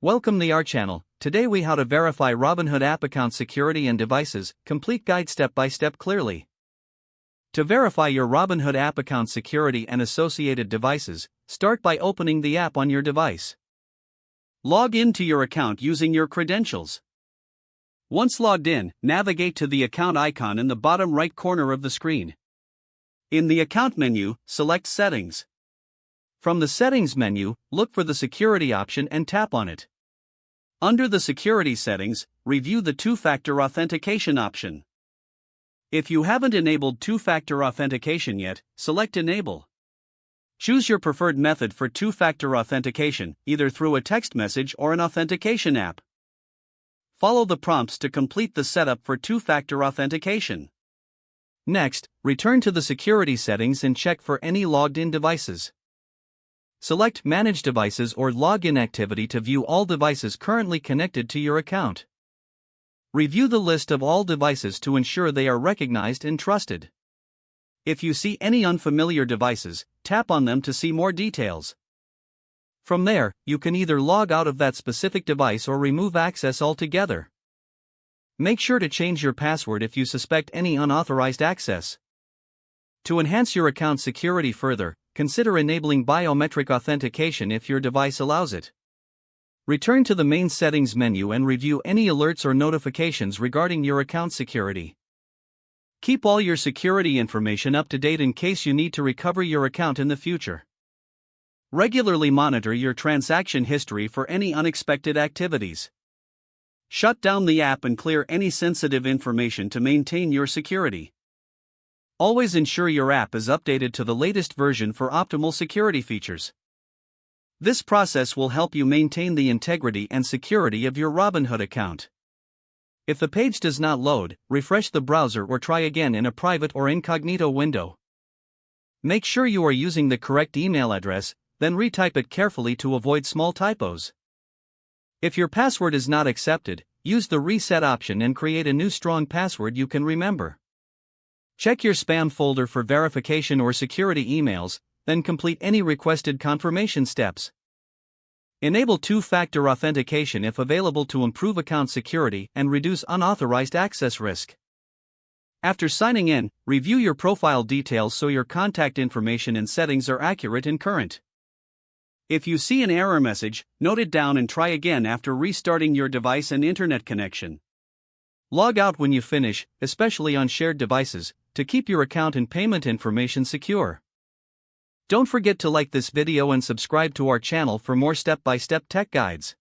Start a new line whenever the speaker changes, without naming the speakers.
Welcome to our channel. Today we how to verify Robinhood app account security and devices, complete guide step by step clearly. To verify your Robinhood app account security and associated devices, start by opening the app on your device. Log into your account using your credentials. Once logged in, navigate to the account icon in the bottom right corner of the screen. In the account menu, select Settings. From the Settings menu, look for the Security option and tap on it. Under the Security settings, review the Two-Factor Authentication option. If you haven't enabled Two-Factor Authentication yet, select Enable. Choose your preferred method for Two-Factor Authentication, either through a text message or an authentication app. Follow the prompts to complete the setup for Two-Factor Authentication. Next, return to the Security settings and check for any logged-in devices. Select Manage Devices or Login Activity to view all devices currently connected to your account. Review the list of all devices to ensure they are recognized and trusted. If you see any unfamiliar devices, tap on them to see more details. From there, you can either log out of that specific device or remove access altogether. Make sure to change your password if you suspect any unauthorized access. To enhance your account security further, consider enabling biometric authentication if your device allows it. Return to the main settings menu and review any alerts or notifications regarding your account security. Keep all your security information up to date in case you need to recover your account in the future. Regularly monitor your transaction history for any unexpected activities. Shut down the app and clear any sensitive information to maintain your security. Always ensure your app is updated to the latest version for optimal security features. This process will help you maintain the integrity and security of your Robinhood account. If the page does not load, refresh the browser or try again in a private or incognito window. Make sure you are using the correct email address, then retype it carefully to avoid small typos. If your password is not accepted, use the Reset option and create a new strong password you can remember. Check your spam folder for verification or security emails, then complete any requested confirmation steps. Enable two-factor authentication if available to improve account security and reduce unauthorized access risk. After signing in, review your profile details so your contact information and settings are accurate and current. If you see an error message, note it down and try again after restarting your device and internet connection. Log out when you finish, especially on shared devices, to keep your account and payment information secure. Don't forget to like this video and subscribe to our channel for more step-by-step tech guides.